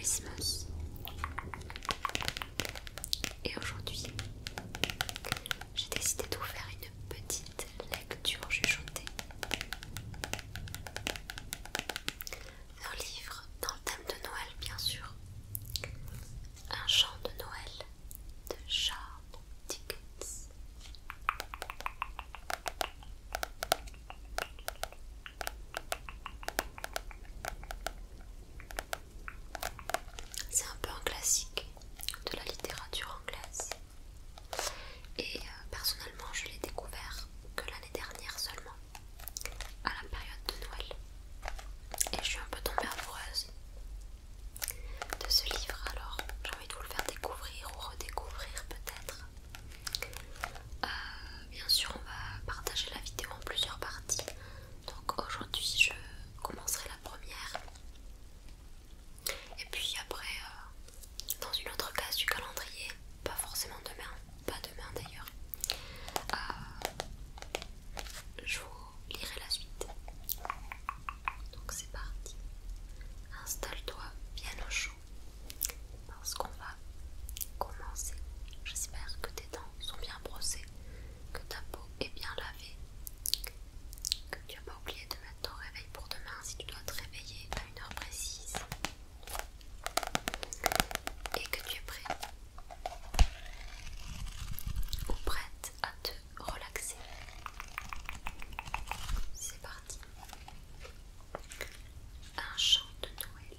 Christmas. Et aujourd'hui, j'ai décidé de vous faire une petite lecture chuchotée. Un livre dans le thème de Noël, bien sûr. Un chant de Noël de Charles Dickens. C'est un peu un classique de la littérature anglaise. Et personnellement, je l'ai découvert que l'année dernière seulement, à la période de Noël. Et je suis un peu tombée amoureuse de ce livre, alors j'ai envie de vous le faire découvrir ou redécouvrir peut-être. Bien sûr, on va partager la vidéo en plusieurs parties. Donc aujourd'hui, je commencerai la première. Et puis après, dans une autre case du calendrier, pas forcément demain, pas demain d'ailleurs, je vous lirai la suite. Donc c'est parti. Installe-toi bien au chaud parce qu'on va commencer. J'espère que tes dents sont bien brossées, que ta peau est bien lavée, que tu n'as pas oublié de mettre ton réveil pour demain si tu dois te réveiller à une heure précise, et que tu es prêt ou prête à te relaxer. C'est parti. Un chant de Noël.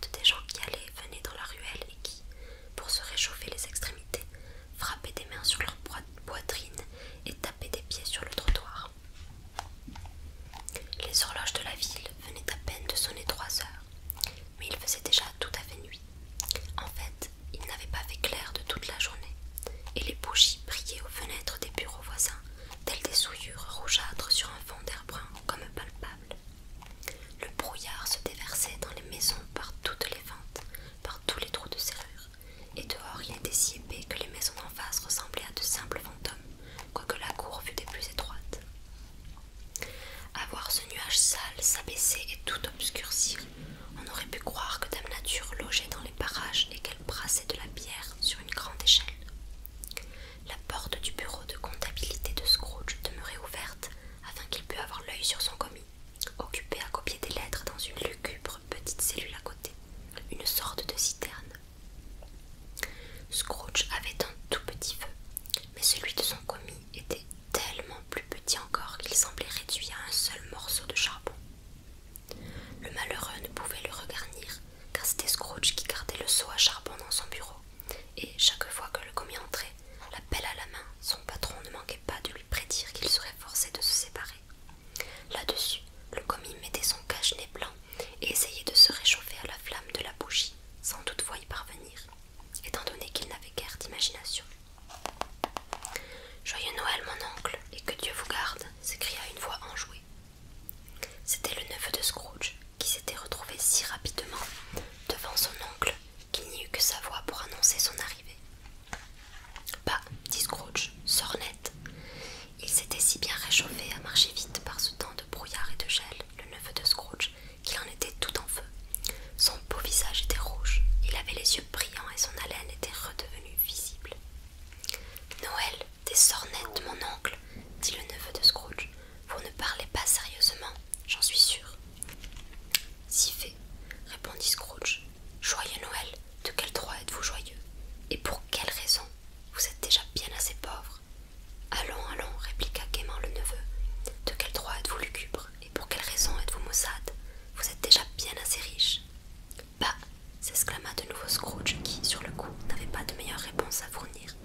sorte des gens qui allaient et venaient dans la ruelle et qui, pour se réchauffer les extrémités, frappaient des mains sur leur poitrine et tapaient des pieds sur le trottoir. Les horloges de la ville venaient à peine de sonner 3 heures, mais il faisait déjà tout à fait nuit. En fait, il n'avait pas fait clair de toute la journée, et les bougies brillaient aux fenêtres des bureaux voisins, telles des souillures rougeâtres sur un fond d'air brun comme palpable. Le brouillard se déversait dans les maisons par toutes les fentes, par tous les trous de serrure, et dehors il était si épais que les maisons d'en face ressemblaient à de simples fantômes, quoique la cour fût des plus étroites. À voir ce nuage sale s'abaisser et tout obscurcir, on aurait pu croire que Dame Nature logeait dans les parages et qu'elle brassait de la bière sur une grande échelle. La porte du bureau de comptabilité de Scrooge demeurait ouverte afin qu'il pût avoir l'œil sur son commis, occupé à copier des lettres dans une lugubre petite cellule à côté, une sorte de citerne. Scrooge avait un tout petit feu, mais celui de son commis était tellement plus petit encore qu'il semblait réduit à un seul morceau de charbon. Le malheureux ne pouvait le regarnir, car c'était Scrooge qui gardait le seau à charbon dans son bureau, et chaque fois que le commis entrait, la pelle à la main, son patron ne manquait pas de lui prédire qu'il serait forcé de se séparer. Là-dessus, le commis mettait son cache-nez blanc et essayait de se réchauffer à la flamme de la bougie, sans toutefois y parvenir, étant donné qu'il n'avait guère d'imagination. « Joyeux Noël, mon oncle, et que Dieu vous garde !» s'écria une voix enjouée. C'était le neveu de Scrooge, qui s'était retrouvé si rapidement devant son oncle qu'il n'y eut que sa voix pour annoncer son arrivée. « Bah, dit Scrooge, sors net. » Il s'était si bien réchauffé à marcher vite par ce temps de brouillard et de gel, le neveu de Scrooge, qu'il en était tout en feu. Son beau visage était rouge, il avait les yeux brillants et son haleine était redevenue visible. « Noël, des sornettes, mon oncle, dit le neveu de Scrooge. Vous ne parlez pas sérieusement, j'en suis sûr. Si fait, répondit Scrooge. Joyeux Noël, de quel droit êtes-vous joyeux? Et pour quelle raison? Vous êtes déjà bien assez pauvre. Allons, allons, répliqua gaiement le neveu. De quel droit êtes-vous lugubre? Et pour quelle raison êtes-vous maussade? Vous êtes déjà bien assez riche. Bah, s'exclama de nouveau Scrooge, qui, sur le coup, n'avait pas de meilleure réponse à fournir,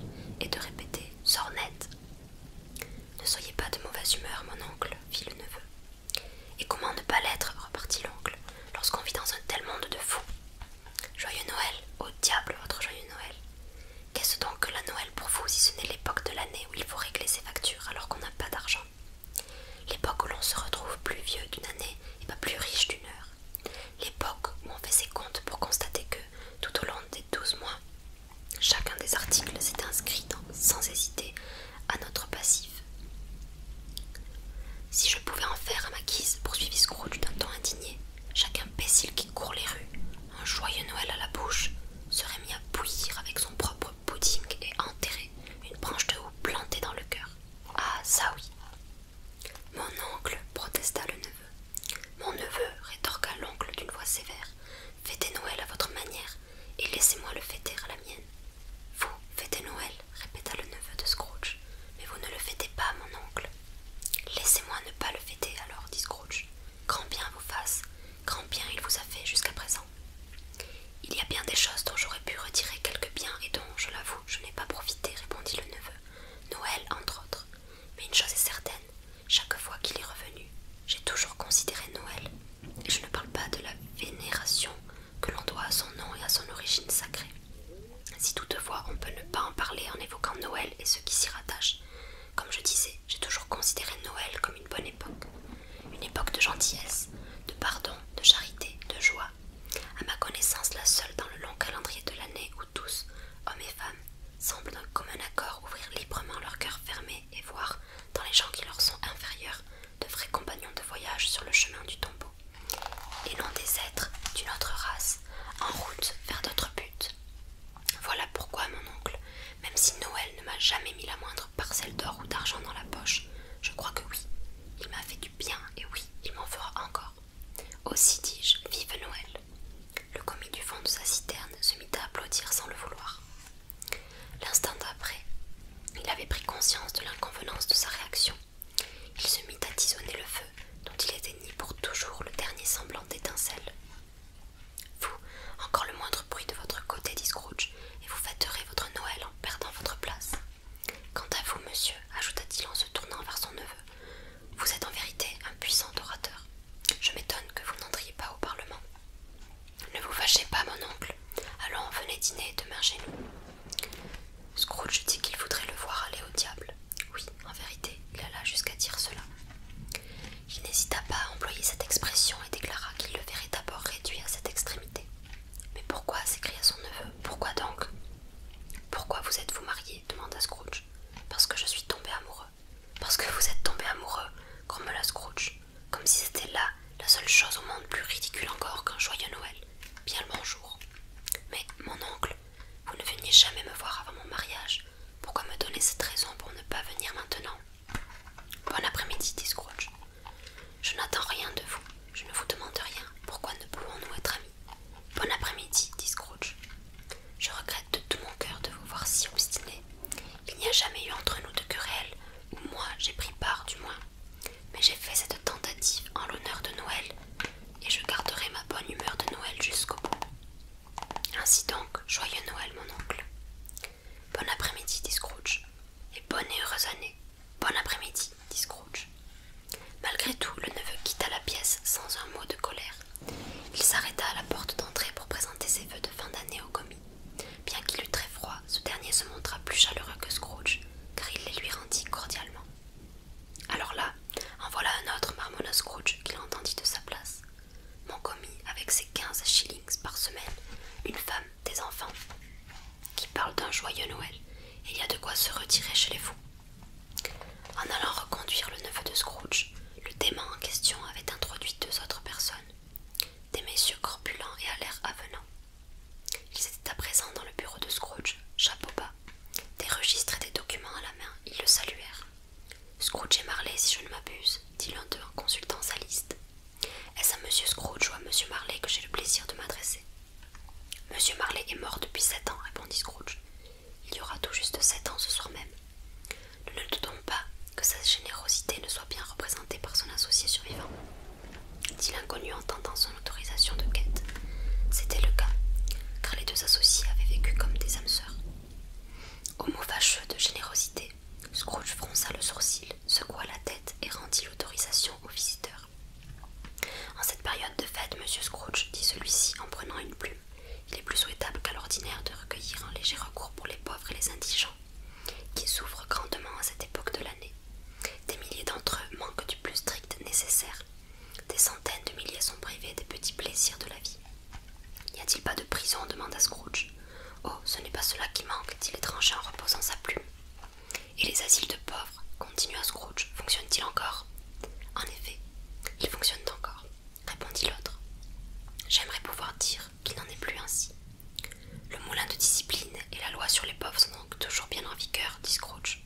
et de répéter « Sors net !» Ne soyez pas de mauvaise humeur, mon oncle, fit le neveu. Et comment ne pas l'être, repartit l'oncle, lorsqu'on vit dans un tel monde de fous. Joyeux Noël, au diable votre joyeux Noël. Qu'est-ce donc que la Noël pour vous si ce n'est l'époque de l'année où il faut régler ses factures alors qu'on n'a pas d'argent? L'époque où l'on se retrouve plus vieux d'une année et pas plus riche d'une heure. L'époque où on fait ses comptes pour constater que, tout au long des 12 mois, chacun des articles s'est inscrit sans hésiter à notre passif. Si je pouvais en faire à ma guise, poursuivit Scrooge d'un ton indigné, chaque imbécile qui court les rues, un joyeux Noël à la bouche, serait mis à bouillir avec son propre pudding et enterrer une branche de houx plantée dans le cœur. Ah, ça oui. Mon oncle, protesta le neveu. Mon neveu, rétorqua l'oncle d'une voix sévère, fêtez Noël à votre manière et laissez-moi le fêter à la mienne. Vous fêtez Noël, répéta le neveu de Scrooge, mais vous ne le fêtez pas, mon oncle. Laissez-moi ne pas le fêter alors, dit Scrooge. Grand bien vous fasse, grand bien il vous a fait jusqu'à présent. Il y a bien des choses dont j'aurais pu retirer quelques biens et dont, je l'avoue, je n'ai pas profité, répondit le neveu. Noël, entre autres. Mais une chose est certaine, chaque fois qu'il est revenu, j'ai toujours considéré Noël, et je ne parle pas de la vénération que l'on doit à son nom et à son origine sacrée. Si toutefois on peut ne pas en parler en évoquant Noël et ceux qui s'y rattachent, comme je disais, j'ai toujours considéré Noël comme une bonne époque. Une époque de gentillesse, de pardon, de charité, de joie. À ma connaissance, la seule dans le long calendrier de l'année où tous, hommes et femmes, semblent d'un commun accord ouvrir librement leur cœur fermé et voir, dans les gens qui leur sont inférieurs, de vrais compagnons de voyage sur le chemin du tombeau, et non des êtres d'une autre race, en route vers d'autres buts. Voilà pourquoi, mon oncle, même si Noël ne m'a jamais mis la moindre parcelle d'or ou d'argent dans la poche, je crois que oui, il m'a fait du bien et oui, il m'en fera encore. Aussi dis-je, vive Noël. Le commis du fond de sa citerne se mit à applaudir sans le vouloir. L'instant d'après, il avait pris conscience de l'inconvenance de sa réaction. Il se mit à tisonner le feu, dont il éteignit pour toujours le dernier semblant d'étincelle. Vous, lâchez pas, mon oncle. Allons, venez dîner demain chez nous. Scrooge dit qu'il voudrait le voir aller au diable. Oui, en vérité, il alla jusqu'à dire cela. Il n'hésita pas à employer cette expression et déclara qu'il le verrait d'abord réduit à cette extrémité. Mais pourquoi s'écria son neveu. Pourquoi donc? Pourquoi vous êtes-vous marié demanda Scrooge. Parce que je suis tombé amoureux. Parce que vous êtes tombé amoureux, grommela Scrooge, comme si c'était là la seule chose au monde plus ridicule encore qu'un joyeux Noël. Bien le bonjour. Mais, mon oncle, vous ne veniez jamais me voir avant mon mariage. Pourquoi me donner cette raison pour ne pas venir maintenant? Bon après-midi, dit Scrooge. Je n'attends rien de vous, je ne vous demande rien. Pourquoi ne pouvons-nous être amis? Bon après-midi, dit Scrooge. Je regrette de tout mon cœur de vous voir si obstiné. Il n'y a jamais eu entre nous de querelle, ou moi j'ai pris part du moins. Mais j'ai fait cette tentative en l'honneur de Noël, et je garderai ma bonne humeur de Noël jusqu'au bout. Ainsi donc, joyeux Noël, mon oncle. Bon après-midi, dit Scrooge. Et bonne et heureuse année. Bon après-midi, dit Scrooge. Malgré tout, le neveu quitta la pièce sans un mot de colère. Il s'arrêta à la porte d'entrée pour présenter ses vœux de fin d'année au commis. Bien qu'il eût très froid, ce dernier se montra plus chaleureux que Scrooge, car il les lui rendit cordialement. Alors là, en voilà un autre, marmonna Scrooge, qu'il entendit de sa place. Mon commis, avec ses 15 shillings par semaine, une femme, des enfants, qui parle d'un joyeux Noël, et il y a de quoi se retirer chez les fous. En allant reconduire le neveu de Scrooge, le dément en question avait introduit 2 autres personnes, des messieurs corpulents et à l'air avenant. Ils étaient à présent dans le bureau de Scrooge, chapeau bas, des registres et des documents à la main. Ils le saluèrent. Scrooge et Marley, si je ne m'abuse, dit l'un d'eux en consultant sa liste. Est-ce à monsieur Scrooge ou à monsieur Marley que j'ai le plaisir de m'adresser? Monsieur Marley est mort depuis 7 ans, répondit Scrooge. Il y aura tout juste 7 ans ce soir même. Nous ne doutons pas que sa générosité ne soit bien représentée par son associé survivant, dit l'inconnu en tentant son autorisation de quête. C'était le cas, car les 2 associés avaient vécu comme des âmes sœurs. Au mot fâcheux de générosité, Scrooge fronça le sourcil, secoua la tête et rendit l'autorisation au visiteur. En cette période de fête, monsieur Scrooge, dit celui-ci en prenant une plume, il est plus souhaitable qu'à l'ordinaire de recueillir un léger recours pour les pauvres et les indigents, qui souffrent grandement à cette époque de l'année. Des milliers d'entre eux manquent du plus strict nécessaire. Des centaines de milliers sont privés des petits plaisirs de la vie. N'y a-t-il pas de prison demanda Scrooge. Oh, ce n'est pas cela qui manque, dit l'étranger en reposant sa plume. Et les asiles de pauvres, continua Scrooge, fonctionnent-ils encore? En effet, ils fonctionnent encore, répondit l'autre. J'aimerais pouvoir dire qu'il n'en est plus ainsi. Le moulin de discipline et la loi sur les pauvres sont donc toujours bien en vigueur, dit Scrooge.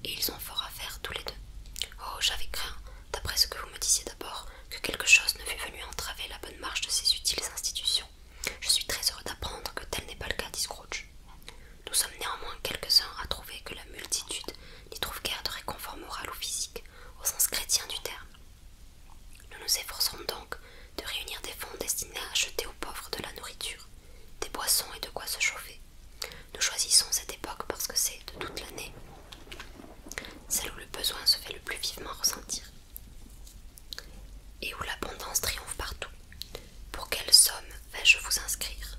Et ils ont fort à faire tous les deux. Oh, j'avais craint, d'après ce que vous me disiez d'abord, que quelque chose ne fût venu entraver la bonne marche de ces utiles institutions. Je suis très heureux d'apprendre que tel n'est pas le cas, dit Scrooge. Nous sommes néanmoins quelques-uns à trouver que la multitude n'y trouve guère de réconfort moral ou physique, au sens chrétien du terme. Nous nous efforcerons donc de réunir des fonds destinés à acheter aux pauvres de la nourriture, des boissons et de quoi se chauffer. Nous choisissons cette époque parce que c'est, de toute l'année, celle où le besoin se fait le plus vivement ressentir, et où l'abondance triomphe partout. Pour quelle somme vais-je vous inscrire?